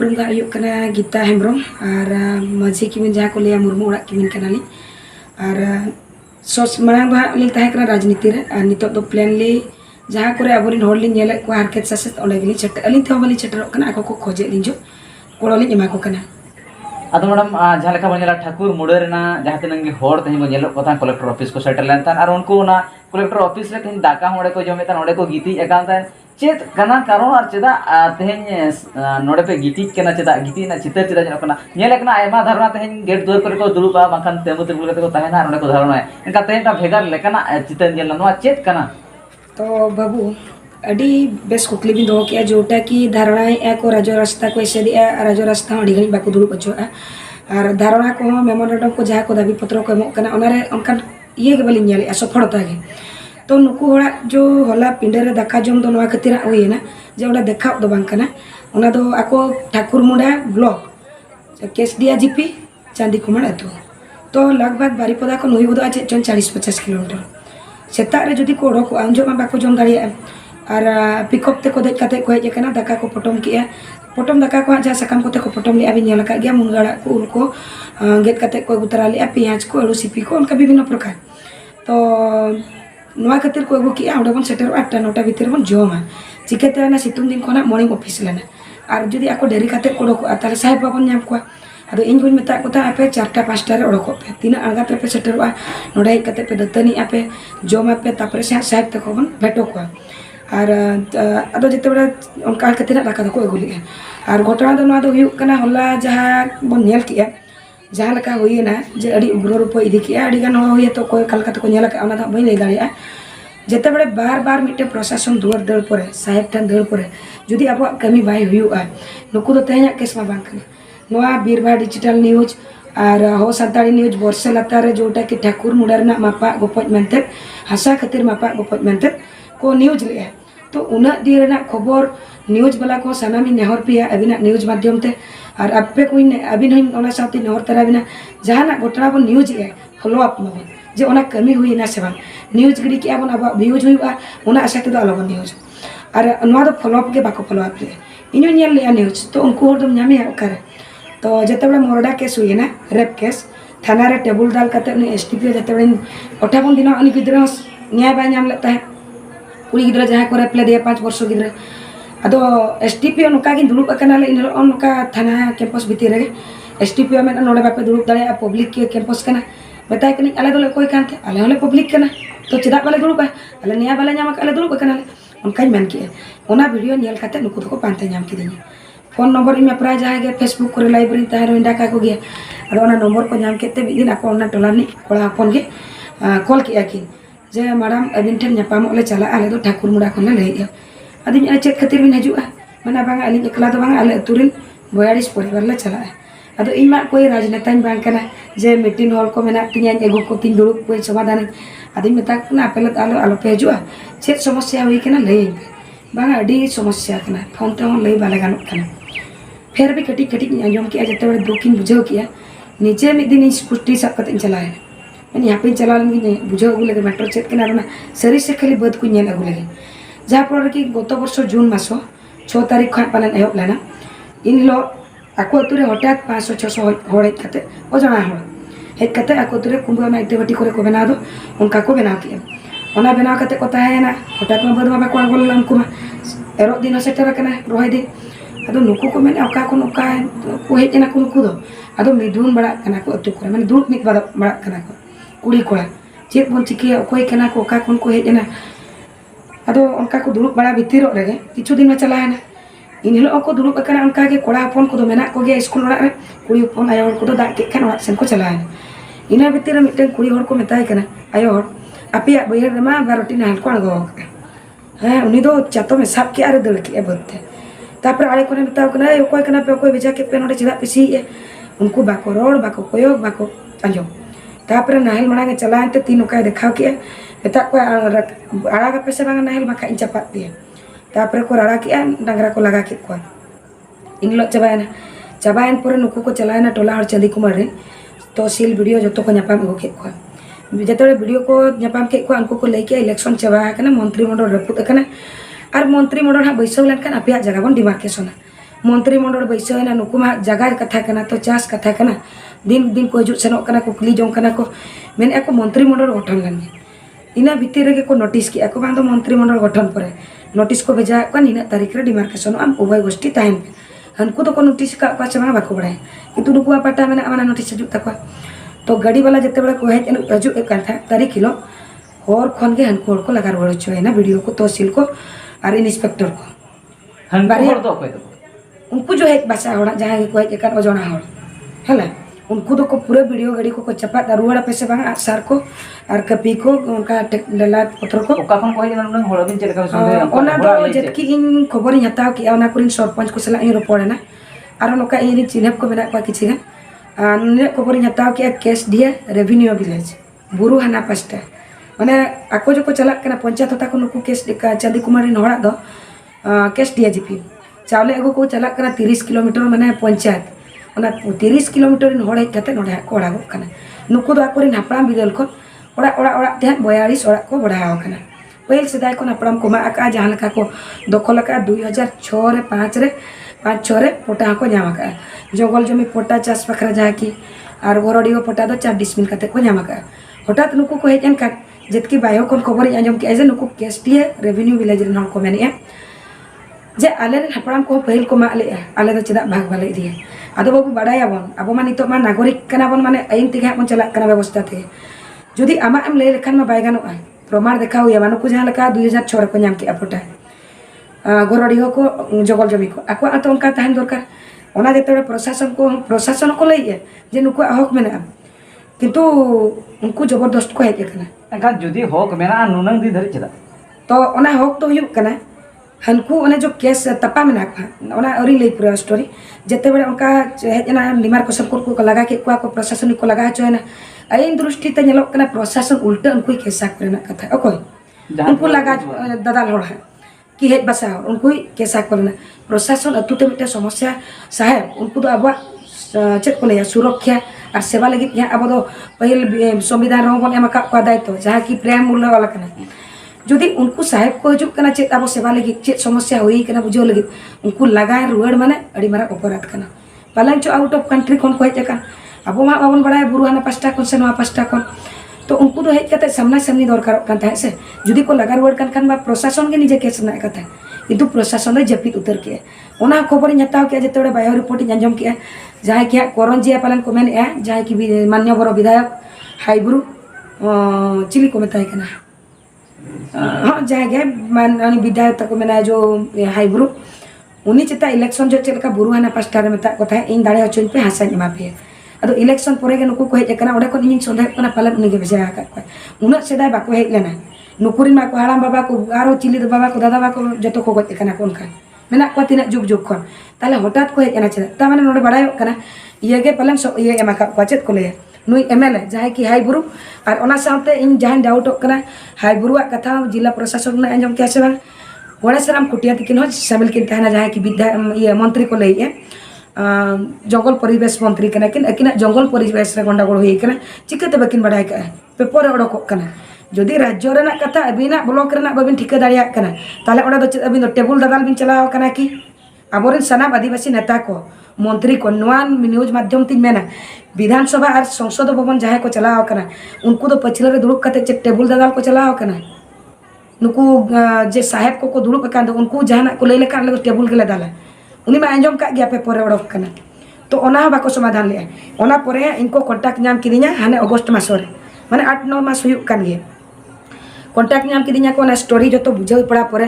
उपरुम दा आयुक कना गीता हेम्ब्रम और माझी किमिन जहाँ को लिया मुर्मू ओड़ा किमिन कनाली और सोच मांग बहा लिंग ताहे कना राजनीति रे और नितो दो प्लेनली जहाँ को रे अबोरिन होड़ लिंग येले को हारकेत सासेत ओले गिली चट अलिंग थे बली चटर कना ako को खोजे लिंजो कोड़ो लिंग एमा को कना अदो मैडम जहाँ लेखा बनेला ठाकुर मुड़ेरना जहाँ तनंगे होड़ तही बो नेलो कोता कलेक्टर ऑफिस को सेटल लेनतान और उनको ना कलेक्टर ऑफिस रे तही दाका होड़े को जमेतान ओड़े को गीती एकांतान चेत कना कारण और चेदा तही नोड़े पे गीती केना चेदा गीती ना चितर चेदा जनो कना नेले कना आयमा धारणा तही गेट दुआर करे को दुरुबा बाखान तेमु तेमु कते को ताहेना ओड़े को धारणा इनका तही ता भेगार लेकना चितर नेल नोआ चेत कना तो बाबू अड़ी बेस कुकली भी दो किया जोटा की धारणा ए को राजो रास्ता को ऐसे दिया राजो रास्ता अड़ी घड़ी बाको दुरुब अचोआ और धारणा को मेमोरेंडम को जहाँ को दाबी पत्र को एमोग कना ओनारे उनका ये के बली नेले सफलता के तो नुकु होड़ा जो होला पिंडे रे दाका जम दो नवा खतिर होइना जे ओडा देखा दो बांग कना ओना दो आको ठाकुर मुंडा ब्लॉक केस दिया जीपी चांदी कुमार अतो तो लगभग बारीपदा को नई बदो आचे 40-50 किलोमीटर सेता रे जदी को ओडको आंजो मा बाको जम दाड़िया और पिकअप ते को देख कते को हेज कना दाका को पटम किया पटम दाका को जहाँ सकाम कोते को पटम लिया भी नेल का गया मुनगाड़ा को उनको गेट कते को गुतरा लिया पियाज को अड़ू सिपी को उनका विभिन्न प्रकार तो नवा खातिर को अगू किया ओडे बन सेटर 8-9 भीतर बन जमा चिकेते ना सितुंग दिन कोना मॉर्निंग ऑफिस लेना और जदी आको डेरी कते को ओडको ताले साहेब बाबन नाम को अदो इन गुन मेता कोता आपे 4टा-5टा रे ओडको पे तीना आगा पे सेटरवा नोडे कते पे दतनी आपे जमा पे तापरे साहेब तको बन भेटो को और अदो जिते बड़ा उनका खातिर दाका को अगू लिया और घटना दो नवा दो हुयु कना होला जहाँ बन नेल किया जहाँ लका हुईना जे अड़ी उग्र रूप इदी किया अड़ी गान हुई तो कोई कलकत्ता को नेल का ओना दा बई लई दाड़िया जेते बड़े बार मिटे प्रशासन दुआर दड़ परे साहेब ठन दड़ परे जुदी अब कमी बाय हुयुआ नुकु दो तेहना केस मा बांग कने नवा बीरभा डिजिटल न्यूज और हो संताड़ी न्यूज वर्षे लतारे जोटा कि ठाकुर मुडारना मापा गोपज मेंते हसा खातिर मापा गोपज मेंते को न्यूज लिया तो उना दिन खबर न्यूज वाला को सानामी नेहर पिया अबिना न्यूज माध्यम ते और आपे को अबिन होना साथी नेहर तरा बिना जहाना घटना बन न्यूज है फॉलो अप माबन जे ओना कमी हुई ना से बांग न्यूज गिडी किया बन अब व्यूज हुआ ओना आशा ते आलो बन न्यूज और नवा दो फॉलो अप के बाको फॉलो अप ले इनो नेल लिया न्यूज तो उनको होर दम नामी ओकारे तो जते बड़ा मोरडा केस हुई ना रेप केस थाना रे टेबल दाल कते उनी एसटीपी जते बड़ा 58 दिन उनी गिद्रा न्याय बाय नाम लेता है कुड़ी गिद्रा जहाँ को रेप ले दिया 5 वर्ष गिद्रा अदो एसटीपी उनका गिन दुरुब अकनाले इन उनका थाना कैंपस भीतर रे एसटीपी में नोडे बापे दुरुब दाड़े पब्लिक के कैंपस कना बताय कनी आले दोले कोई कानते आले होले पब्लिक कना तो चेदा बाले दुरुब आले निया बाले नाम आले दुरुब कनाले उनका मेन किए ओना वीडियो नेल कते नुकु को पांते नाम किदिनी फोन नंबर इमे प्राय जहाँ गे फेसबुक को लाइब्रेरी ताहे डाका को गया अदो ओना नंबर को नाम केते मिदिन आको ओना टोलानी कोड़ा हपन गे कॉल किया कि जे मैडम अबिन ठन नापामो ले चला आले दो ठाकुर मुड़ा खन ले लई अदिन चेक खातिर बिन हजुआ माना बांगा अली एकला दो बांगा आले तुरिन 42 परिवार ले चला अदो इमा कोई राजनेता बांग कना जे मीटिंग हॉल को मेना तिया एगो को तीन दुरुब कोई समाधान अदिन मेता ना आपेल आलो पे हजुआ चेक समस्या हुई कना लई बांगा अडी समस्या कना फोन ते लई बाले गानो कना फिर भी कटी कटी आजम किया जते बड़े दुखिन बुझाव किया नीचे में दिन स्कूटी सब कते चलाए मैंने यहाँ पे चला बुझाव अगू लगे मेट्रो चेक के सरी से खाली बद को नेल अगू लगे जहाँ पर कि गत वर्ष जून मासो 6 तारीख खा पालन एहब लेना इन हिलो आको अतुरे हठात 500-600 हड़ हेज कते अजना हड़ हेज कते आको अतुरे कुंभा में इटे बाटी करे को बना दो उनका को बनाव किया ओना बनाव कते को ताहेना हठात में बद मा बाको आगोल उनको मा एरो दिन सेटर कना रोहे दिन अदो नुकु को मैंने ओका को हेजना को नुकु दो अदो मिदुन बड़ा कना को अतु करे मैंने दुरुब मित बड़ा कना को कुड़ी कोड़ा चेक बन चिकिया कोई कना को ओका को हेजना अदो उनका को दुरुब बड़ा भीतर रे किछु दिन में चलाएना इन हिलो को दुरुब कना उनका के कोड़ा हपन को मेना को गया स्कूल रे कुड़ी हपन आयो को दो दाग के खान ओड़ा सेन को चलाएना इना भीतर मिटन कुड़ी हड़ को मेताय कना आयो अपिया बयहर मा बारोटी नाल को आगो हां उनी दो चातो में साब के आरे दड़ के बदते तापर आड़े को मेताव कना ओकोय कना पे ओकोय भेजा के पे नोडे चिदा पिसी उनको बाको रोड बाको कोयो बाको अंजो तापर नाहल मणांगे चलाते तीन ओकाय देखाव के मेता को आड़ा पैसे बांगा नाहल बाका इन चपात दिए तापर को राड़ा किया डांगरा को लगा के को इन लो चाबायन पर नुकु को चलायना टोला हर चंदी कुमार रे तो सील वीडियो जो को नापाम गो के को जते वीडियो को नापाम के को उनको को लेके इलेक्शन चाबा कना मंत्रिमंडल रपुत कना और मंत्रिमंडल हा बैसव लेन कन अपिया जगह बन डिमार्केशन मंत्रिमंडल बैसना नुकु मा जगह कथा कना तो चास कथा कना दिन दिन को हजू सेनों कना को कुली जों कना को मेने को मंत्रिमंडल गठन लेन इना भितर रे को नोटिस किया को बांधो मंत्रिमंडल गठन पर नोटिस को भेजा को इन तारीख रे डिमार्केशन आम उभय गोष्ठी ताहन हनको तो को नोटिस का चमा बाको बड़ाय किंतु नुकु पाटा मेना माना नोटिस हजू तक तो गाड़ी वाला जिते बड़ा को हजू तारीख हिलो और खन के हनको को लगा रुआड़ होना वीडियो को तहसील को और इंस्पेक्टर को उनको जो है बासा होड़ा जहाँ को हज अजना होड़ है उनको तो को पूरे वीडियो गाड़ी को चपा रुआड़ा पे से बांग सार को और कपी को उनका डेला पत्र को जबकि इन खबर हताव कि सरपंच को सला रोपड़ना और नौका इन चिन्हप को मेना किसी गान खबर हताव कि केस दिए रेवेन्यू विलेज बुरु हाना पास्टा मैंने आको जो को चला पंचायत होता को नुकु केस चांदी कुमारी नहड़ा दो केस दिया जीपी चावले अगू को चला 30 किलोमीटर मैंने पंचायत 30 किलोमीटर हड़े हजते को अड़ागोना नुकु हापड़ाम बिदल को ते 42 ओड़ा को बढ़ावना पहल सेदाय को हापड़ाम को माका जहाँ को दखल 2006 5 रे 5-6 रे पटा को नाम जंगल जमी पटा चाष पाखरा जहाँ कि और घरडियो पटा दो 4 डिसमिल को नाम हठात नुकु को हजन का जितकी बायो को खबर आजम के जे नुकु केस दिए रेवेन्यू विलेज को मेने जे आले हापड़ाम को पहल को माले आले चेदा भाग बाले दिए आदो बाबू बाड़ायाबन अब मा नितो मा नागरिक कनाबन माने आईन तेगे बन चला व्यवस्था थे जुदी आमा एम लय लेखान मा बाय गानोआ प्रमाण देखा हुआ मानुकु जहाँ लेका 2006 को नाम के पटा घरडियो को जगल जमी को आको तो उनका तहन दरकार ओना जेते प्रशासन को लइए जे नुकु हक मेना किंतु उनको जबरदस्त को हेजना जुदी हक मेना नुनंग दी धरि चेदा तो ओना हक तो हुयुक कना हनको उन्हें जो केस तपा में अरी लई पूरा स्टोरी जिते बड़े उनका हजना डिमार्केशन कोर्ट को लगा के को प्रशासनिक को लगा चोना आईन दृष्टि ते प्रशासन उल्टा उनको केसा कथा अकोय उनको लगा दादाल हड़ कि हेज बसा उनको केसा करना प्रशासन अतुते मिटे समस्या साहेब उनको तो अब चेक को लिया सुरक्षा और सेवा लगे अब पहल संविधान बन एम दायित्व जहाँ कि प्रेम मूल्य वाला जुदी उनको साहेब को हजूना चेक अब सेवा लगे चेक समस्या होना बुझे लगे उनको लगाए रुआड़ माने अड़ी मारा अपराध करना पालन चो आउट ऑफ कंट्री खन को हज अब मा बाबन बड़ा बुरु हाना पास्टा खन से पास्टा खन तो उनको तो हज सामना सामनी दरकार से जुदी को लगा रुआड़ खान प्रशासन के निजे केस ना कथा किंतु प्रशासन जपित उतर के खबर हताव के जिते बायो रिपोर्ट आजम के जहाँ कि करंजिया पालन को मेने जहाँ कि मान्यवर विधायक हाईब्रू चिली को मेताय हाँ जहाँ विधायक तक मेना जो हाईब्रू उन्हीं चेता इलेक्शन जो चलका बुरु हाना पास्टा रे मेता को इन दाड़े हचों पे हासा एमा पे अदो इलेक्शन पर नुकु को हजना ओडे को इन सन्देह पालन उन्हीं भेजा उना सेदाय बाको हज लेना नुकुरिन मा को हाड़ाम बाबा को आरो चिली बाबा को दादा बाबा को जो को गज को उनका मेना को तीना जुग जुग खन ताले हठात को हजना चेदा ता माने नोडे बाड़ाय कना ये पालन ये एमा को चेत को ले नुई एमएलए जहाँ कि हाईब्रू और ओना साथे इन जहाँ डाउट हाईब्रू कथा जिला प्रशासन आजम के बांग गणेशराम कुटिया तकिन सामिल किन तहना जहाँ कि ये मंत्री को लइए जंगल परिवेश मंत्री कना किन अकिन जंगल परिवेश रे गंडागोल होइकना चिकाते बकिन बड़ाय का पेपर ओडोक कना जदि राज्य रेना कथा अबिना ब्लॉक रेना बाबिन ठिका दाड़िया कना ताले ओडा दो अबिन टेबुल दादाल बिन चलाव कना कि आबोरेन सानाम आदिवासी नेता को मंत्री को न्यूज माध्यम तीन मेना विधानसभा और संसद भवन जहाँ को चलाव कना उनको तो पछले दुड़ब करते टेबुल दादाल को चलाव कना नुकु जे साहेब को दुड़ब अकान उनको जहाँ को लैले कान टेबुल के दाला उनी मा आंजम का गया पेपर ओडोक कना तो ओना बाको समाधान ले ओना परे इनको कॉन्टैक्ट नाम किदिया हाने अगस्त मासरे माने 8-9 मास हुयुक कान गे कॉन्टैक्ट नाम किदिया को ना स्टोरी जो तो बुझाई पड़ा परे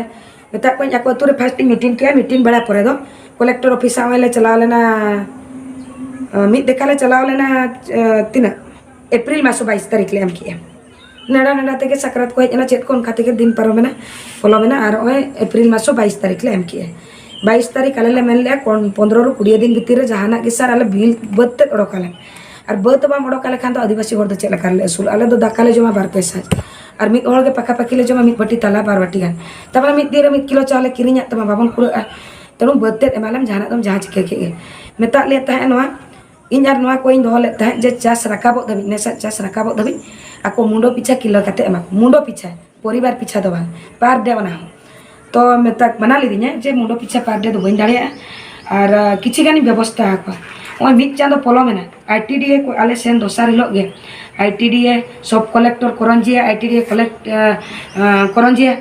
मेता को जाको तुरे फर्स्ट मीटिंग के मीटिंग बड़ा परे दो कलेक्टर ऑफिस आवेले चला लेना मिद देखाले चलाव लेना तीना एप्रिल मास 22 तारीख ले एम किया नड़ा नड़ा तेगे सकरात को हजना चेत को उनका तेगे दिन पारोमेना फॉलोमेना और एप्रिल मास 22 तारीख ले एम किया 22 तारीख आले मेन ले 15 ରୁ 20 दिन भीतर जहाना के सर आले बिल बत्ते ओडोकाले और बत बा ओडोकाले खान तो आदिवासी हर दो चेला करले असूल आले दो दाकाले जमा 2 पैसा और मिद हर के पाका पाकी ले जमा मिद बटी ताला 2 बाटी गान तबला मिद दिन 1 किलो चावल किरिnya तमा बाबन कुड़ा तेनु बत्ते एमालम जहाना तुम जहाँ चिके के मेता ले तहे नवा इन यार नवा को इन दोले तहे जे चास रकाबो दबि नेसा चास रकाबो दबि आको मुंडो पिछा किलो कते एमा मुंडो पिछा परिवार पिछा दो पर डे बना तो मेता बना लीदिया जे मुंडो पिछा पर डे दो बन दाड़िया और किसी गानी व्यवस्था को ओय मिद चांदो पलमेना आईटीडीए को आले सेन दोसार हिलो गे ITDA sub collector Karanjia ITDA collect Karanjia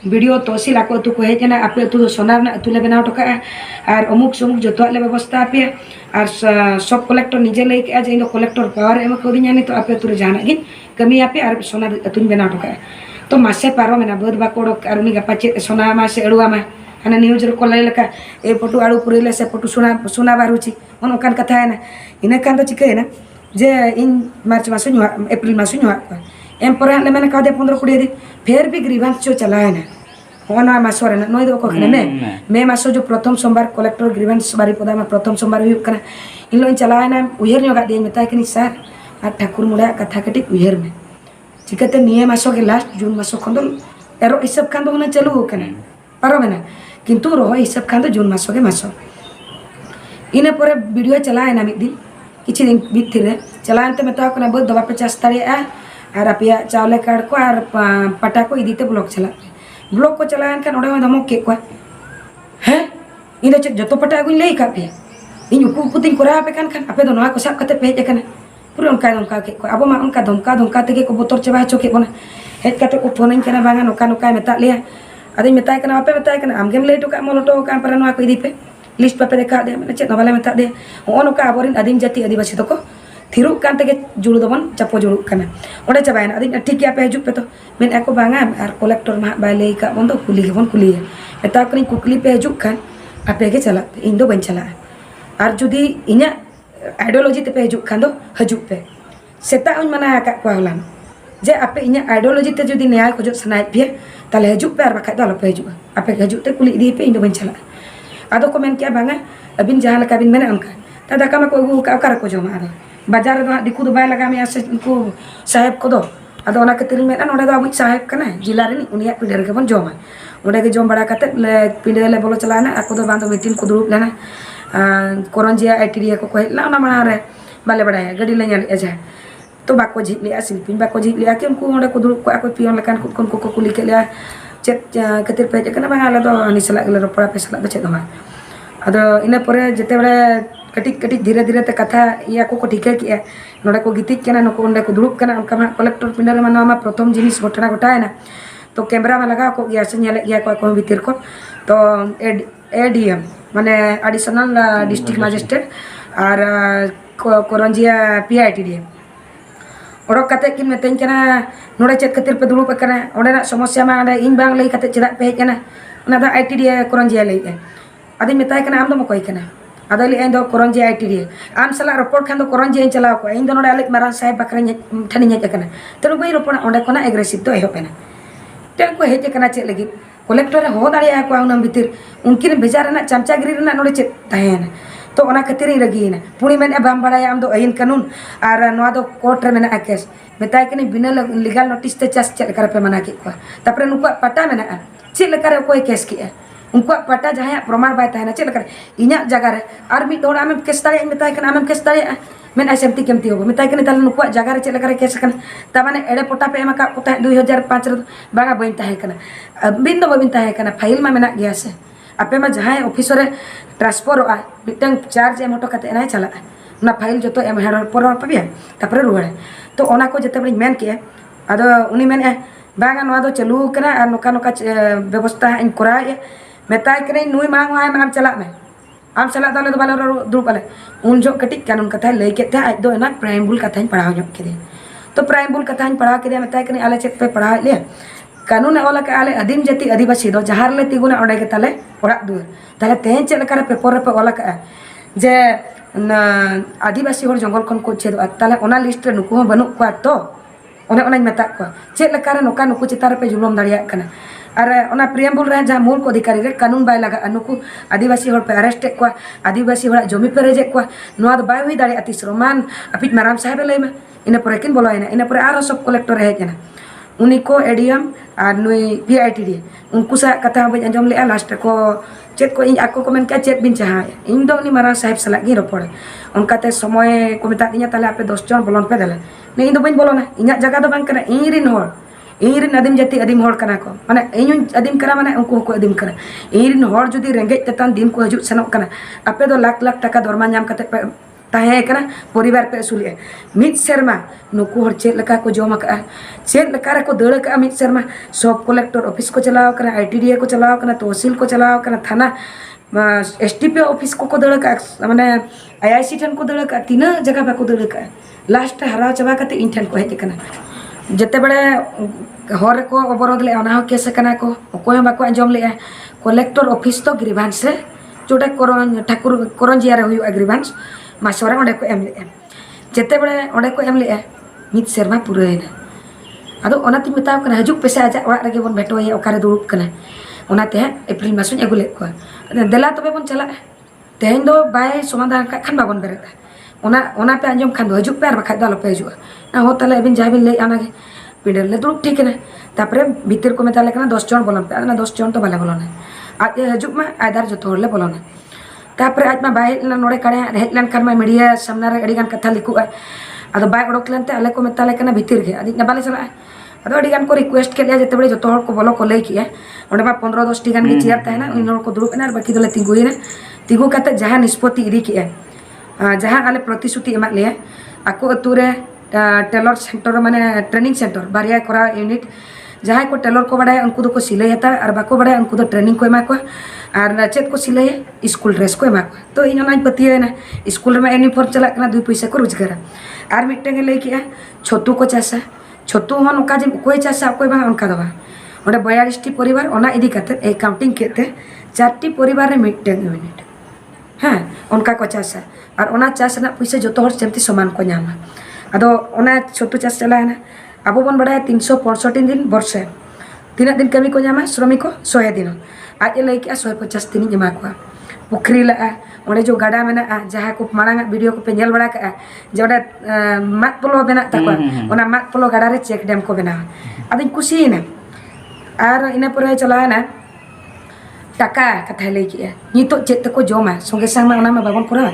video tehsil आको अतु को हेजना आपे अतु सोनार ना अतु ले बनाव टका और अमुक समुक जतो ले व्यवस्था आपे और सब कलेक्टर निजे लई के जे इन कलेक्टर पावर एम को दिnya तो आपे अतु रे जाना गिन कमी आपे और सोनार अतु बनाव टका तो मासे पारो मेना बद बाकोड़ो और उनी गपा चे सोना मा से अड़ुआ मा हाना न्यूज रे को लई लेका ए पटु आड़ू पुरीले से पटु सोना बारुची on okan kata na ina kan do chike na je in march masu nya april masu nya em pore le mane ka de 15-20 दिन फिर भी ग्रीवेंस जो चला है ना होना मासो रे ना नोय दो को खने मैं मासो जो प्रथम सोमवार कलेक्टर ग्रीवेंस बारी पदा में प्रथम सोमवार हुई कना इन लो चला है ना उहेर न्योगा दे मेता कि सर आ ठाकुर मुड़ा कथा कटी उहेर में चिकते निये मासो के लास्ट जून मासो खंदो एरो हिसाब खान दो ना चलू कना पारो में ना किंतु रो हिसाब खान दो जून मासो के मासो इने पर वीडियो चलाए ना मिद दिन किछि दिन भीतर चलान ते मेता को ना बहुत दवा पे चास्तारे आ और आप चावले कार्ड को और पटा को इदीते ब्लॉक चला ब्लॉक को चलान खान ओडे दमो के को हैं इन दो जतो पटा को लई का पे इन उकु पुतिन कोरा पे खान आपे दो नवा को सब कते पे एकना पूरा उनका के को अब मा उनका धमका ते को बोतर चबा चोके कोना हेज कते को फोन कना बांगा नोका मेता लिया अदि मेता कना आपे मेता कना आमगेम लई टोका मोलटो का पर नवा को इदी पे लिस्ट पे देखा दे मैंने चेत नवाले मेता दे ओनोका आबोरिन आदिम जाति आदिवासी तो को थिरु कान तेगे जुड़ू दबन चापो जुड़ू कना ओडे चबायना आदिम ठीक गया पे हजु पे तो मेन एको बांगा और कलेक्टर मा बाले का बंदो कुली के बन कुली मेता कनी कुकली पे हजु खान आपे के चला इन दो बन चला और जुदी इना आइडियोलॉजी ते पे हजु खान दो हजु पे सेता उन मना का को हलान जे आपे इना आइडियोलॉजी ते जुदी न्याय खोजो सनाय पे ताले हजु पे और बखा दो पे हजु आपे हजु ते कुली दी पे इन दो बन चला आदो को मेन क्या बांगा अबिन जहां लका बिन मेने उनका ता दाका मा को का को जमा आदो बाजार दो दिकु दो बाय लगा में आसे को साहेब को दो आदो ओना कतिर में नोडे दो अबु साहेब कना जिला रे उनिया पिडर के बन जमा ओडे के जम बड़ा कते पिडर ले बोलो चलाना आको दो बांदो मीटिंग को दुरुब लेना कोरंजिया आईटीडी को कहला ना माना रे बाले बड़ा गडी ले nyal एजा तो बाको झिप लिया सिलपिन बाको झिप लिया कि उनको ओडे को दुरुब को आको पियोन लकान को कुली के लिया चेत कतिर पे कना बांगा दो नि सला गले रोपड़ा पे सला दो चेत दो अदो इने परे जते बड़े कटी धीरे धीरे ते कथा या को ठीक किया नोडे को गीतिज कना नको ओंडे को दुरुब कना उनका कलेक्टर पिंडर मानवा मा प्रथम जिनिस घटना घटाय ना तो कैमरा में लगा को गया से नेले गया को भीतर को तो एडीएम माने एडिशनल डिस्ट्रिक्ट मजिस्ट्रेट और कोरंजिया पीआईटीडी ओडक कते कि मेतें कना नोडे चेत कतिर पे दुरुब कना ओडे ना समस्या मा ओडे इन बांग लई कते चेदा पे कना ना दा आईटीडी कोरंजिया लई आदि मेताय कना आम दो मकोय कना आदो ले एंदो कोरंजिया आईटीडी आम सला रोपड़ खान दो कोरंजिया चलाव को इन दो नोडे आले मारान साहेब बकरा ठनी हेज कना तनु बई रोपड़ ओडे कोना एग्रेसिव तो एहो पेना टेन को हेज कना चे लगी कलेक्टर हो दाड़िया को उन भीतर उनकिन बेजार ना चमचागिरी ना नोडे चे ताहेना तो ओना खातिर रगीना पुणी मेने बाम बड़ाया आम दो आईन कानून और नोआ दो कोर्ट रे मेना केस मेताय कनी बिना लीगल नोटिस ते चास चे कर पे मना के को तापरे नुको पटा मेना चे लेकर कोई केस किया उनको पटा जहाँ प्रमाण बाय तहना चे लेकर इना जगह रे और मिड दौड़ आम केस दाड़े मेताय कना आम केस दाड़े मेन एसएमटी केमती हो मेताय कनी ताले नुको जगह रे चे लेकर केस कना तमाने एडे पटा पे एमा का पता 2005 रे बागा बइन ताहे कना बिन दो बिन ताहे कना फाइल मा मेना गया से आपे मा जहाँ ऑफिसर ट्रांसफर आ मिटन चार्ज एम हटो कते ना चला ना फाइल जो तो एम हेड पर पे तापरे रुवाड़े तो ओना को जते बड़ी मेन के आदो उनी मेन बागा नवा दो चालू कना और नोका नोका व्यवस्था इन करा मेताय कने नुई मांग हाय आम चला में आम चला दाले दो बाले दुरुब बाले उन जो कटिक कानून कथा लई के थे आज दो ना प्राइमबुल कथा पढ़ाव जो के तो प्राइमबुल कथा पढ़ा के मेताय कने आले चेक पे पढ़ा ले कानून ओला के आले आदिम जाति आदिवासी दो जहार ले तिगुना ओडे के ताले ओड़ा दुर ताले तेन चे लेकर पेपर पे ओला का जे आदिवासी होर जंगल खन को छेद ताले ओना लिस्ट रे नुको बनु को तो ओने ओना मेता को चे लेकर नोका नुको चितार पे जुलम दाड़िया कना और ओना प्रियम्बुल रे जहां मूल को अधिकारी रे कानून बाय लगा नुको आदिवासी होर पे अरेस्ट को आदिवासी होर जमी पे रेजे को नोआ दो बाय हुई दाड़े अतिश रोमान अपिट माराम साहेब ले में इने पर किन बोलायना इने पर आरो सब कलेक्टर है जना उनी को एडीएम और नुई पीआईटीडी उनको सा कथा बई अंजम ले लास्ट को चेत को इन आको को मेन का चेत बिन चाहा इन दो उनी मारा साहेब सला गी रोपड़ उनकाते समय को मेता दिया ताले आपे 10 जन बोलन पे दले ने इन दो बइन बोलना इना जगह दो बांग कना इन रिन होर ᱤᱧ ᱨᱮᱱ ᱟᱹᱫᱤᱢ ᱡᱟᱹᱛᱤ ᱟᱹᱫᱤᱢ ᱦᱚᱲ ᱠᱟᱱᱟ ᱠᱚ ᱢᱟᱱᱮ ᱤᱧ ᱦᱚᱸᱧ ᱟᱹᱫᱤᱢ ᱠᱟᱱᱟ ᱢᱟᱱᱮ ᱩᱱᱠᱩ ᱦᱚᱸᱠᱚ ᱟᱹᱫᱤᱢ ᱠᱟᱱᱟ ᱤᱧ ᱨᱮᱱ ᱦᱚᱲ ᱡᱩᱫᱤ ᱨᱮᱸᱜᱮᱡ ᱛᱮᱛᱟᱱ ᱫᱤᱱ ᱠᱚ ᱦᱤᱡᱩᱜ ᱥᱮᱱᱚᱜ ᱠᱟᱱᱟ ᱟᱯᱮ ᱫᱚ ᱞᱟᱠᱷ ᱞᱟᱠᱷ ᱴᱟᱠᱟ ᱫᱚᱨᱢᱟ ᱧᱟᱢ ᱠᱟᱛᱮ ᱯᱮ ᱛᱟᱦᱮᱸ ᱠᱟᱱᱟ ᱯᱚᱨᱤᱵᱟᱨ ᱯᱮ ᱟᱹᱥᱩᱞᱮᱜᱼᱟ ᱢᱤᱫ ᱥᱮᱨᱢᱟ ᱱᱩᱠᱩ ᱦᱚᱲ ᱪᱮᱫ ᱞᱮᱠᱟ ᱠᱚ ᱡᱚᱢ ᱟᱠᱟᱜᱼᱟ ᱪᱮᱫ ᱞᱮᱠᱟ ᱨᱮᱠᱚ ᱫᱟᱹᱲ ᱟᱠᱟᱜᱼᱟ ᱢᱤᱫ ᱥᱮᱨᱢᱟ ᱥᱚᱵ ᱠᱚᱞᱮᱠᱴᱚᱨ ᱚᱯᱷᱤᱥ ᱠᱚ ᱪᱟᱞᱟᱣ ᱟᱠᱟᱱᱟ ITDA ᱠᱚ ᱪᱟᱞᱟᱣ ᱟᱠᱟᱱᱟ ᱛᱚᱦᱥᱤᱞ ko ᱪᱟᱞᱟᱣ ᱟᱠᱟᱱᱟ ᱛᱷᱟᱱᱟ STP অফিস ᱠᱚᱠᱚ ᱫᱟᱹᱲ ᱟᱠᱟᱜᱼᱟ ᱢᱟᱱᱮ IIC ᱴᱷᱮᱱ ᱠᱚ ᱫᱟᱹᱲ ᱟᱠᱟᱜᱼᱟ ᱛᱤᱱᱟᱹᱜ ᱡᱟᱭᱜᱟ ᱵᱟᱠᱚ ᱫᱟᱹᱲ ᱟᱠᱟᱜᱼᱟ ᱞᱟᱥᱴ ᱦᱟᱨᱟᱣ ᱪᱟᱵᱟ ᱠᱟᱛᱮ ᱤᱧ ᱴᱷᱮᱱ ᱠᱚ ᱦᱮᱡ ᱟᱠᱟᱱᱟ ᱡᱮᱛᱮ ᱵᱮᱲᱮ ᱦᱚᱨ ᱨᱮᱠᱚ ᱚᱵᱚᱨᱳᱫ ᱞᱮᱜᱼᱟ ᱚᱱᱟ ᱦᱚᱸ ᱠᱮᱥ ᱟᱠᱟᱱᱟ ᱠᱚ ᱚᱠᱚᱭ ᱦᱚᱸ ᱵᱟᱠᱚ ᱟᱸᱡᱚᱢ ᱞᱮᱜᱼᱟ ᱠᱚᱞᱮᱠᱴᱚᱨ ᱚᱯᱷᱤᱥ ᱫᱚ ᱜᱨᱤᱵᱷᱟᱱᱥ ᱨᱮ ᱡᱚᱴᱟ ᱴᱷᱟকুর করঞ্জিয়া ᱨᱮ ᱦᱩᱭᱩᱜᱼᱟ ᱜᱨᱤᱵᱷᱟᱱᱥ ᱢᱟᱥᱚᱨᱮ ᱚᱸᱰᱮ ᱠᱚ ᱮᱢ ᱞᱮᱜᱼᱟ ᱡᱮᱛᱮ ᱵᱮᱲᱮ ᱚᱸᱰᱮ ᱠᱚ ᱮᱢ ᱞᱮᱜᱼᱟ ᱢᱤᱫ ᱥᱮᱨᱢᱟ ᱯᱩᱨᱟᱹᱣᱮᱱᱟ ᱟᱫᱚ ᱚᱱᱟᱛᱤᱧ ᱢᱮᱛᱟᱣ ᱠᱟᱱᱟ ᱦᱤᱡᱩᱜ ᱯᱮᱥᱮ ᱟᱡᱟᱜ ᱚᱲᱟᱜ ᱨᱮᱜᱮ ᱵᱚᱱ ᱵᱷᱮᱴᱳᱭᱟ ᱚᱠᱟᱨᱮ ᱫᱩᱲᱩᱵ ᱠᱟᱱᱟ ᱚᱱᱟᱛᱮ ᱮᱯᱨᱤᱞ ᱢᱟᱥᱤᱧ ᱟᱹᱜᱩ ᱞᱮᱫ ᱠᱚᱣᱟ ᱫᱮᱞᱟ ᱛᱚᱵᱮ ᱵᱚᱱ ᱪᱟᱞᱟᱜᱼᱟ ᱛᱮᱦᱮᱧ ᱫᱚ ᱵᱟᱭ ᱥᱚᱢᱟᱫᱷᱟᱱ ᱠᱟᱜ ᱠᱷᱟᱱ ᱵᱟᱵᱚᱱ ᱵᱮᱨᱮᱫᱼᱟ ᱚᱱᱟ ᱯᱮ ᱟᱸᱡᱚᱢ ᱠᱷᱟᱱ ᱫᱚ ᱦᱤᱡᱩᱜ ᱯᱮ ᱟᱨ ᱵᱟᱠᱷᱟᱡ ᱫᱚ ᱟᱞᱚᱯᱮ ᱦᱤᱡᱩᱜᱼᱟ ᱦᱚᱸ ᱛᱟᱦᱞᱮ ᱟᱹᱵᱤᱱ ᱡᱟᱦᱟᱸ ᱵᱤᱱ ᱞᱟᱹᱭᱮᱜᱼᱟ ᱚᱱᱟᱜᱮ ᱯᱤᱸᱰᱟᱹ ᱨᱮᱞᱮ ᱫᱩᱲᱩᱵ ᱴᱷᱤᱠ ᱮᱱᱟ ᱛᱟᱨᱯᱚᱨᱮ ᱵᱷᱤᱛᱤᱨ ᱠᱚ ᱢᱮᱛᱟᱞᱮ ᱠᱟᱱᱟ 10 ᱡᱚᱱ ᱵᱚᱞᱚᱱ ᱯᱮ ᱟᱫᱚ 10 ᱡᱚᱱ ᱫᱚ ᱵᱟᱞᱮ ᱵᱚᱞᱚᱱᱟ ᱟᱡ ᱦᱤᱡᱩᱜ ᱢᱟ ᱟᱭᱫᱟᱨ ᱡᱚᱛᱚ ᱦᱚᱲ ᱞᱮ ᱵᱚᱞᱚᱱᱟ ᱛᱟᱨᱯᱚᱨᱮ ᱟᱡ ᱢᱟ ᱵᱟᱭ ᱦᱮᱡ ᱞᱮᱱᱟ ᱱᱚᱰᱮ ᱠᱟᱲᱮ ᱦᱮᱡ ᱞᱮᱱᱠᱷᱟᱱ ᱢᱟ ᱢᱤᱰᱤᱭᱟ ᱥᱟᱢᱱᱟ ᱨᱮ ᱟᱹᱰᱤᱜᱟᱱ ᱠᱟᱛᱷᱟ ᱞᱤᱠᱩᱜᱼᱟ ᱟᱫᱚ ᱵᱟᱭ ᱚᱰᱚᱠ ᱞᱮᱱᱛᱮ ᱟᱞᱮ ᱠᱚ ᱢᱮᱛᱟᱞᱮ ᱠᱟᱱᱟ ᱵᱷᱤᱛᱤᱨ ᱜᱮ ᱟᱫᱚ ᱵᱟᱞᱮ ᱪᱟᱞᱟᱜᱼᱟ ᱟᱫᱚ ᱟᱹᱰᱤ ᱜᱟᱱ ᱠᱚ ᱨᱤᱠᱩᱭᱮᱥᱴ ᱠᱮᱫ ᱞᱮᱭᱟ ᱡᱮᱛᱮ ᱵᱮᱲᱮ ᱡᱚᱛᱚ ᱦᱚᱲ ᱠᱚ ᱵᱚᱞᱚ ᱠᱚ ᱞᱟᱹᱭ ᱠᱮᱜᱼᱟ ᱚᱸᱰᱮ ᱢᱟ 15-10ᱴᱤ ᱜᱟᱱ ᱜᱮ ᱪᱮᱭᱟᱨ ᱛᱟᱦᱮᱱᱟ ᱩᱱ ᱦᱚᱲ ᱠᱚ ᱫᱩᱲᱩᱵ ᱮᱱᱟ ᱟᱨ ᱵᱟᱹᱠᱤ ᱫᱚᱞᱮ ᱛᱤᱸᱜᱩᱭᱮᱱᱟ ᱛᱤᱸᱜᱩ ᱠᱟᱛᱮ ᱡᱟᱦᱟᱸ ᱱᱤᱥᱯᱚᱛᱛᱤ ᱤᱫᱤ ᱠᱮᱜᱼᱟ ᱡᱟᱦᱟᱸ ᱟᱞᱮ ᱯᱨᱚᱛᱤᱥᱨᱩᱛᱤ ᱮᱢᱟᱜ ᱞᱮᱭᱟ ᱟᱠᱚ ᱟᱹᱛᱩ ᱨᱮ ᱴᱮᱞᱚᱨ ᱥᱮᱱᱴᱟᱨ ᱢᱟᱱᱮ ᱴᱨᱮᱱᱤᱝ ᱥᱮᱱᱴᱟᱨ ᱵᱟᱨᱭᱟ ᱠᱚᱨᱟᱣ ᱤউনিट ᱡᱟᱦᱟᱸᱭ ᱠᱚ ᱴᱮᱞᱚᱨ ᱠᱚ ᱵᱟᱲᱟᱭᱟ ᱩᱱᱠᱩ ᱫᱚᱠᱚ ᱥᱤᱞᱟᱹᱭ ᱦᱟᱛᱟᱲᱟ ᱟᱨ ᱵᱟᱠᱚ ᱵᱟᱲᱟᱭᱟ ᱩᱱᱠᱩ ᱫᱚ ᱴᱨᱮᱱᱤᱝ ko ᱮᱢᱟ ᱠᱚᱣᱟ ᱟᱨ ᱪᱮᱫ ᱠᱚ ᱥᱤᱞᱟᱹᱭᱟ ᱥᱠᱩᱞ ᱰᱨᱮᱥ ᱠᱚ ᱮᱢᱟ ᱠᱚᱣᱟ ᱛᱚ ᱤᱧ ᱚᱱᱟᱧ ᱯᱟᱹᱛᱭᱟᱹᱣᱮᱱᱟ ᱥᱠᱩᱞ ᱨᱮᱢᱟ ᱤউনিফᱚᱨᱢ ᱪᱟᱞᱟᱜ ᱠᱟᱱᱟ 2 ᱯᱚᱭᱥᱟ ᱠᱚ ᱨᱳᱡᱽᱜᱟᱨᱟ ᱟᱨ ᱢᱤᱫᱴᱮᱱ ᱮ ᱞᱟᱹᱭ ᱠᱮᱜᱼᱟ ᱪᱷᱚᱛᱩ ᱠᱚ ᱪᱟᱥᱟ ᱪᱷᱚᱛᱩ ᱦᱚᱸ ᱱᱚᱝᱠᱟ ᱡᱮ ᱚᱠᱚᱭ ᱪᱟᱥᱟ ᱚᱠᱚy ᱵᱟᱝ ᱚᱱᱠᱟ ᱫᱚ ᱵᱟᱝ ᱚᱸᱰᱮ 42ᱴᱤ ᱯᱚᱨᱤᱵᱟᱨ ᱚᱱᱟ ᱤᱫᱤ ᱠᱟᱛᱮ এই কাউন্টিং ᱠᱮᱫ ᱛᱮ 4টি ᱯᱚরিবার রে মিডᱴᱮᱱ ইউনিট হ্যাঁ ᱚᱱᱠᱟ ᱠᱚ ᱪᱟᱥᱟ ᱟᱨ ᱚᱱᱟ ᱪᱟᱥ ᱨᱮᱱᱟᱜ ᱯᱩᱭᱥᱟᱹ ᱡᱚᱛᱚ ᱦᱚᱲ ᱥᱮᱢᱛᱤ ᱥᱚᱢᱟᱱ ᱠᱚ ᱧᱟᱢᱟ ᱟᱫᱚ ᱚᱱᱟ ᱪᱷᱚᱛᱩ ᱪᱟᱥ ᱪᱟᱞᱟᱣᱮᱱᱟ ᱟᱵᱚ ᱵᱚᱱ ᱵᱟᱲᱟᱭᱟ 365 दिन ᱵᱚᱨᱥᱮ ᱛᱤᱱᱟᱹᱜ ᱫᱤᱱ ᱠᱟᱹᱢᱤ ᱠᱚ ᱧᱟᱢᱟ ᱥᱨᱚᱢᱤᱠ 100 दिन ᱟᱡ ᱮ ᱞᱟᱹᱭ ᱠᱮᱜᱼᱟ 150 दिन ᱤᱧ ᱮᱢᱟ ᱠᱚᱣᱟ ᱯᱩᱠᱷᱨᱤ ᱞᱟᱜᱼᱟ ᱚᱸᱰᱮ ᱡᱚ ᱜᱟᱰᱟ ᱢᱮᱱᱟᱜᱼᱟ ᱡᱟᱦᱟᱸ ᱠᱚ ᱢᱟᱲᱟᱝᱟᱜ ᱵᱷᱤᱰᱤᱭᱳ ᱠᱚᱯᱮ ᱧᱮᱞ ᱵᱟᱲᱟ ᱠᱟᱜᱼᱟ ᱡᱮ ᱚᱸᱰᱮ ᱢᱟᱫ ᱯᱚᱞᱚ ᱢᱮᱱᱟᱜ ᱛᱟᱠᱚᱣᱟ ᱚᱱᱟ ᱢᱟᱫ ᱯᱚᱞᱚ ᱜᱟᱰᱟ ᱨᱮ ᱪᱮᱠ ᱰᱮᱢ ᱠᱚ ᱵᱮᱱᱟᱣᱟ ᱟᱫᱚᱧ ᱠᱩᱥᱤᱭᱮᱱᱟ ᱟᱨ ᱤᱱᱟᱹ ᱯᱚᱨᱮ ᱪᱟᱞᱟᱣᱮᱱᱟ টাকা কথায় ᱞᱟᱹᱭ ᱠᱮᱜᱼᱟ ᱱᱤᱛᱚᱜ ᱪᱮᱫ ᱛᱮᱠᱚ ᱡᱚᱢᱟ ᱥᱚᱸᱜᱮ ᱥᱟᱝ ᱢᱟ ᱚᱱᱟ ᱢᱟ ᱵᱟᱵᱚᱱ ᱠᱚᱨᱟᱣᱟ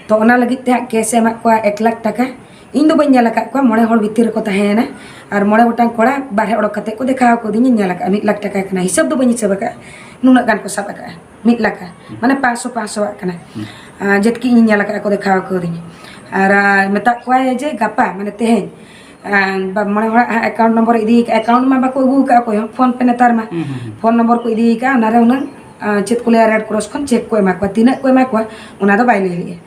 ᱛᱚ ᱚᱱᱟ ᱞᱟᱹᱜᱤᱫ ᱛᱮ ᱠᱮᱥ ᱮᱢᱟᱜ ᱠᱚᱣᱟ 1 लाख টাকা ᱤᱧ ᱫᱚ ᱵᱟᱹᱧ ᱧᱮᱞ ᱟᱠᱟᱫ ᱠᱚᱣᱟ 9 ᱦᱚᱲ ᱵᱷᱤᱛᱤᱨ ᱨᱮᱠᱚ ᱛᱟᱦᱮᱸᱭᱮᱱᱟ ᱟᱨ 9 ᱜᱚᱴᱟᱝ ᱠᱚᱲᱟ ᱵᱟᱨᱦᱮ ᱚᱰᱚᱠ ᱠᱟᱛᱮ ᱠᱚ ᱫᱮᱠᱷᱟᱣ ᱠᱚᱫᱤᱧ ᱧᱮᱞ ᱟᱠᱟᱫᱼᱟ 1 लाख টাকা ᱠᱟᱱᱟ ᱦᱤᱥᱟᱹᱵ ᱫᱚ ᱵᱟᱹᱧ ᱦᱤᱥᱟᱹᱵ ᱟᱠᱟᱫᱼᱟ ᱱᱩᱱᱟᱹᱜ ᱜᱟᱱ ᱠᱚ ᱥᱟᱵ ᱟᱠᱟᱫᱼᱟ 1 लाख ᱢᱟᱱᱮ 500 ᱟᱜ ᱠᱟᱱᱟ ᱡᱮᱛᱠᱤ ᱤᱧ ᱧᱮᱞ ᱟᱠᱟᱫᱼᱟ ᱠᱚ ᱫᱮᱠᱷᱟᱣ ᱠᱚᱫᱤᱧ ᱟᱨ ᱢᱮᱛᱟᱜ ᱠᱚᱣᱟᱭ ᱡᱮ ᱜᱟᱯᱟ ᱢᱟᱱᱮ ᱛᱮᱦᱮᱧ 9 ᱦᱚᱲᱟᱜ एकाउंट नंबर इदी एकाउंट मा बाको अगू का कोई फोन पे नेतार मा फोन नंबर को इदी का नारे उन चेक को ले रेड क्रॉस खन चेक को एमा को तीन को एमा को उना दो बाय ले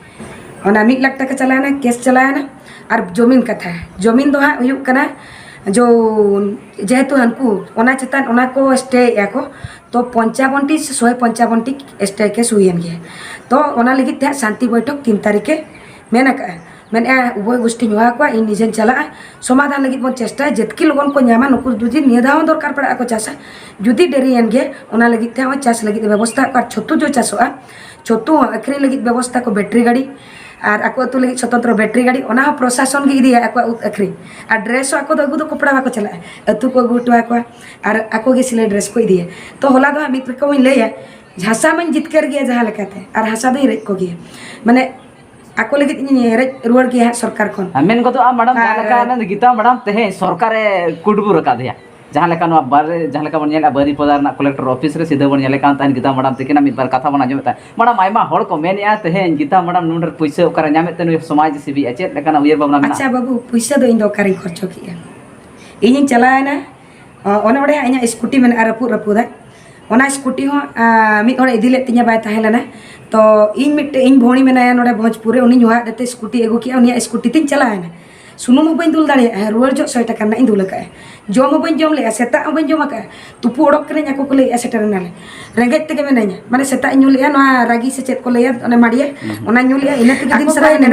उना 1 लाख টাকা चलाना केस चलाना और जमीन कथा जमीन दो हा हुयुक कना जो जेहेतु हनकू ओना चेतन ओना को स्टे याको तो 55टी से 155टी स्टे केस हुईन गया तो ओना लगी ते शांति बैठक 3 तारीखे मेना का मैंने उभय गोष्ठी नुआ को इन निजन चला समाधान लगी बन चेष्टा जितकी लोगन को न्यामा नुकु जुदी नियदाव दरकार पड़ा को चासा जुदी डेरियन गे ओना लगी ते चास लगी व्यवस्था और छतु जो चासोआ छतु अखरी लगी व्यवस्था को बैटरी गाड़ी और आको अतु लगी स्वतंत्र बैटरी गाड़ी ओना प्रशासन गे इदिया आको अखरी और ड्रेस आको दो अगु कपड़ा को चला अतु को गुटवा को और आको गे सिलाई ड्रेस को इदिया तो होला दो मित को लैया झासा मन जितकर गया जहां लेकाते और हासा दो रेज को गया माने ako lagi ini रेज रुआर गया सरकार खन मेन को तो आ मैडम जहां गीता मैडम तेहे सरकार कुडबू रका दिया जहां लेका नो बारे जहां लेका बन नेला बारी पदार ना कलेक्टर ऑफिस रे सीधा बन नेले कान तान गीता मैडम तकिना मिद बार कथा बन आजमता मैडम आयमा हड़ को मेनिया तेहे गीता मैडम नुंडर पैसा ओकर नामे तनु समाज सेवी अचे लेका उयर बाबना मेना अच्छा बाबू पैसा दो इन दो कारी खर्चो किया इन चलाना ओने बड़े इना स्कूटी में रपू रपूदा ओना स्कूटी हो मिद हड़ इदिले तिया बाय ताहेलना तो इन मिट्टे इन भोणी में नया नोड़े भोजपुरे उनी हुआ देते स्कूटी एगो किया उनिया स्कूटी तीन चलाएना सुनुम हो बन दुल दाड़े रुआर जो 100 टाका ना इन दुल का जम हो बन जम ले सेता हो बन जम का तुपु ओडक करे आको को ले सेटर नाले रेंगेज तक में नया माने सेता इन ले ना रागी से चेत को ले ओने माडिया ओना इन ले इना तक दिन सराय ने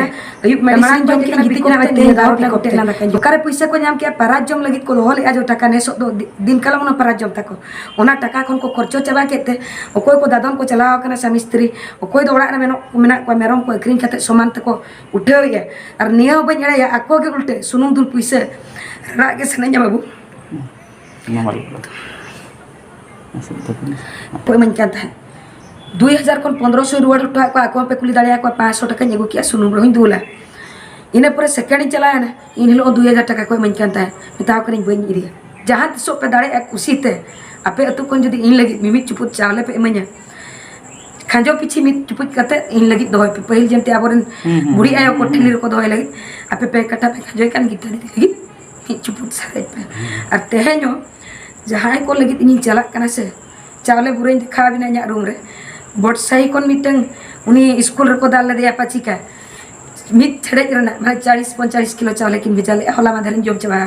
अयुब मेडिसिन जम के गिति को ते गारो टा कोटे ना का जोकारे पैसा को नाम के पराज जम लगित को दोहल आ जो टाका नेसो दो दिन कलम ना पराज जम ताको ओना टाका खन को खर्चो चाबा केते ओकोय को दादन को चलाव कना समिस्त्री ओकोय दो ओड़ा रे मेना को मेरम को अक्रिन खाते समान तको उठेया और निया बन जड़ाया आको के उल्टे सुनुम दुल पैसा रागे सनया बाबू पोय मन कहता है 2000 को 1500 रुआड़ उठा को आको पे कुली दाड़िया को 500 टाका एगो किया सुनुम रही दुला इने पर सेकेंड चलाया ना इन हिलो 2000 टाका कोई मन कहता है मिताव करिन बन इरिया जहाँ तिसों पे दाड़े कुसीते आपे अतु को जुदी इन लगी मिमित चुपुत चावले पे इमाया खांजो पीछे मित चुपुत करते इन लगी दोय पे पहिल जनते आबोरन बुढ़ी आयो को ठेली को दोय लगी आपे पे कटा पे खांजो कान गिता लगी मित चुपुत सारे पे और तेहेño जहाँ को लगी इन चला कना से चावले बुरे दिखा बिना nya रूम रे बोटसाई कोन मिटंग उनी स्कूल रे को दाल दिया पाचिका मित छड़े रना माने 40-45 किलो चावले किन बिचाले होला माधरन जोम चबा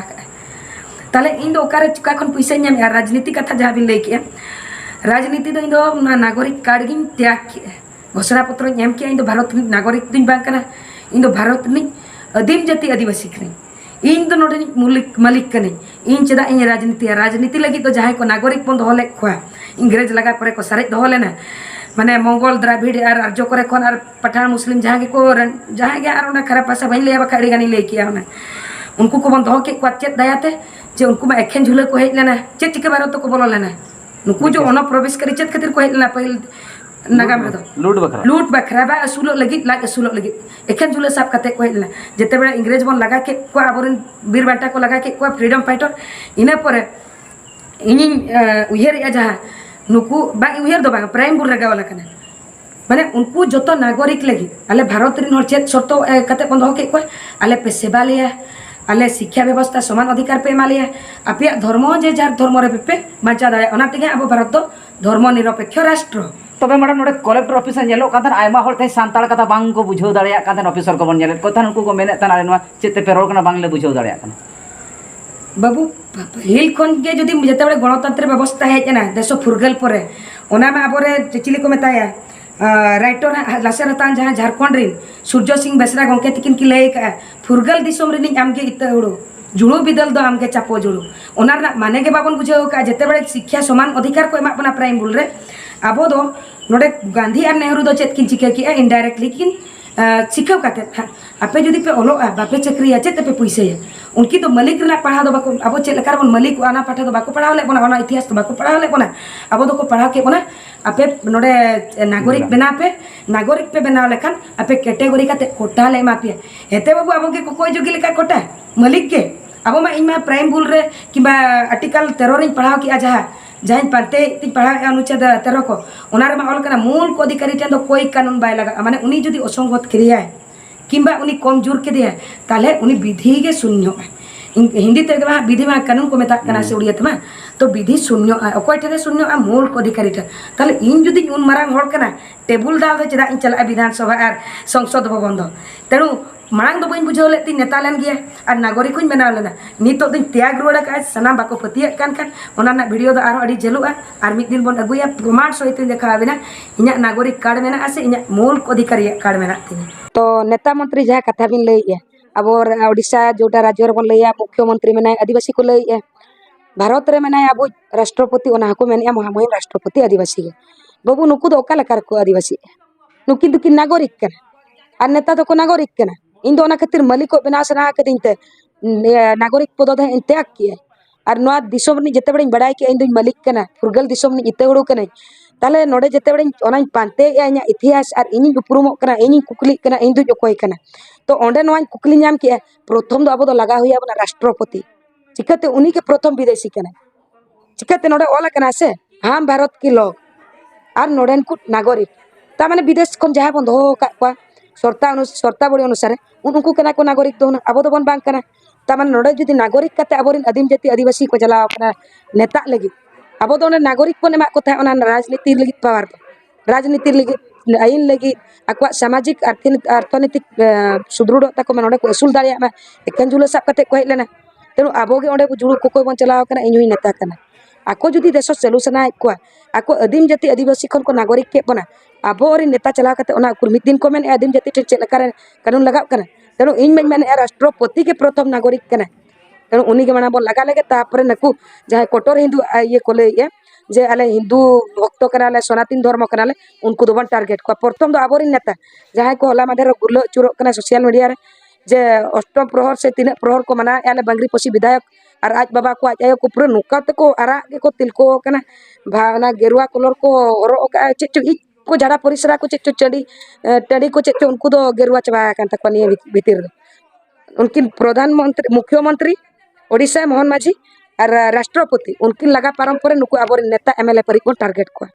ताले इन दो ओकारे चुका खन पैसा ᱧᱟᱢ या राजनीति कथा जहाँ बिन लई के राजनीति दो इन दो नागरिक कार्ड गिन त्याग के घोषणा पत्र ᱧᱟᱢ के इन दो भारत नागरिक दिन बांग कना इन दो भारत नि आदिम जाति आदिवासी कने इन दो नोडे मालिक कने इन चदा इन राजनीति लगी तो जहाँ को नागरिक बन दोले खोआ इंग्रेज लगा परे को सारे दोले ना माने मंगोल द्राविड और आर्य करे खन और पठान मुस्लिम जहाँ के को जहाँ के और ना खराब भाषा बन ले बखाड़ी गानी ले किया ना उनको को बन दो के को चेत दयाते जे उनको में एखेन झुले को हेज लेना चेत चिके बारो तो को बोलो लेना नुकु जो ओना प्रवेश करी चेत खातिर को हेज लेना पहिल नागाम रे दो लूट बखरा बा असुलो लगी लाग असुलो लगी एखेन झुले साफ कते को हेज लेना जेते बेला इंग्रेज बन लगा के को आबोरन वीर बांटा को लगा के को फ्रीडम फाइटर इने परे इनी उहेर या जहाँ नुकु बा उहेर दो बा प्राइम बुर रगा वाला कना माने उनको जो नागरिक लगी आले भारत रिन हर चेत शर्त कते बंद हो के को आले पे सेवा लिया आले शिक्षा व्यवस्था समान अधिकार पे एमा लिया आपे धर्म जे जार धर्म रे पे बांचा दाड़े ओना तेगे अब भारत दो धर्म निरपेक्ष राष्ट्र तबे मैडम नोडे कलेक्टर ऑफिस नेलो काथन आयमा हर थे सांताल कथा बांग को बुझाव दाड़िया काथन ऑफिसर को बन नेले कथन उनको को मेने तन आले नवा चेते पे रोड कना बांगले बुझाव दाड़िया कन बाबू हिल खन के जदी जेते बड़े गणतंत्र व्यवस्था है ना देश फुरगल परे ओना में आबोरे चिचिली को मेताया राइटर लासेर हतान जहाँ झारखंड रिन सूर्य सिंह बेसरा गंके तिकिन की लय का फुरगल दिसोम रिन आमगे इते हुड़ो जुड़ो बिदल दो आमगे चापो जुड़ो ओनार ना माने के बाबन बुझाव का जेते बड़े शिक्षा समान अधिकार को एमा बना प्राइम बुल रे आबो दो नोडे गांधी और नेहरू दो चेत किन चिके की इनडायरेक्टली किन सिखाव काते आपे जदी पे ओलो बापे चक्रिया चेत पे पैसे उनकी तो मलिक रे पढ़ा दो बाको अब चेत लकार बन मलिक आना पाठा दो बाको पढ़ाव ले बना ओना इतिहास तो बाको पढ़ाव ले बना अब दो को पढ़ा के बना आपे नोडे नागरिक पे बना लेखान आपे कैटेगरी काते कोटा ले मापिया हेते बाबू अब के कोई जोगी लेका कोटा मलिक के अब मा इन मा प्राइम बुल रे किबा आर्टिकल 13 रे पढ़ाव की जहाँ पाते ती पढ़ा अनुच्छेद 13 को ओनारे मा ऑल कना मूल को अधिकारी ठेन दो कोई कानून बाय लगा माने उनी जदी असंगत क्रिया किंबा उनी कमजोर के दिया ताले उनी विधि के शून्य हिंदी ते विधि मा कानून को मेता कना से उड़िया तमा तो विधि शून्य अकोय ठेरे शून्य मूल को अधिकारी ठे ताले इन जदी उन मारांग हड़ कना टेबुल दाल दे चदा इन चला विधानसभा और संसद भवन दो तेणु मांग दो बन बुझाव लेती नेता लेन गया और नागरिक को बनाव लेना नितो दिन त्याग रुआड़ा का सनाम बाको पतिया कान ओना वीडियो दो आरो अडी जलुआ और मिद दिन बन अगुया प्रमाण सहित देखा बिना इना नागरिक कार्ड मेना आसे इना मूल अधिकारी कार्ड मेना तिनी तो नेता मंत्री जहाँ कथा बिन लइया अब ओडिशा जोटा राज्य रे बन लइया मुख्यमंत्री मेना आदिवासी को लइया भारत रे मेना अब राष्ट्रपति ओना को मेना महामहिम राष्ट्रपति आदिवासी बाबू नुकु दो ओका लकार को आदिवासी नुकी दुकी नागरिक कना और नेता दो को नागरिक कना इन दो खातिर मलिक को बना सना कदीनते नागरिक पद दो त्याग किया और नोआ दिसोम नि जेते बड़े बड़ाई के इन दो मलिक कना फुरगल दिसोम नि इते हुड़ो कने ताले नोडे जेते बड़े ओना पांते इना इतिहास और इनी उपरुमो कना इनी कुकली कना इन दो जकोय कना तो ओंडे नोआ कुकली नाम किया प्रथम दो अब दो लगा हुआ बना राष्ट्रपति चिकाते उनी के प्रथम विदेशी कना चिकाते नोडे ओला कना से हम भारत के लोग और नोडेन को नागरिक ता माने विदेश खन जहाँ बन दो का शर्तावली अनुसार उनको कना को नागरिक दो अब दो बन बांग कना तामान नोडे जदी नागरिक कते आबोरिन आदिम जाति आदिवासी को चलाव कना नेता लगी अब दो नागरिक को एमा को था राजनीति लगी पावर राजनीति लगी आईन लगी आको सामाजिक अर्थनैतिक सुदृढ़ता को नोडे को असुल दाड़िया मा एकेन जुले साब कते को हेलेना तेणु आबोगे ओंडे को जुड़ू को बन चलाव कना इनु नेता कना आको जदी देश चलू सना को आको आदिम जाति आदिवासी खन को नागरिक के बना अब नेता चला करते मिद दिन को मेन आदिम जाति ठेन चेक कानून लगा तेणु इन मेन राष्ट्रपति के प्रथम नागरिक तेणु उन्हीं के माना बन लगा लगे तापर नकु जहाँ कटोर हिंदू ये को लैया जे आले हिंदू भक्त कनाले सनातन धर्म कनाले उनको दो बन टारगेट को प्रथम दो आबोरिन नेता जहाँ को हला माधे गुरलो चुरो सोशल मीडिया रे जे अष्टम प्रहर से 3 प्रहर को मना आले बांगरी पसी विधायक और आज बाबा को आज आयो को पूरा नुका को आरा को तिलको कना भावना गेरुआ कलर को हरो का चे को झाड़ा परिसरा को चे टड़ी को चे उनको दो गेरुआ चबा कान तक भीतर उनकी प्रधानमंत्री मुख्यमंत्री ओडिशा मोहन माझी और राष्ट्रपति उनकिन लगा पारम पर नुकु आबोर नेता एमएलए पर टारगेट को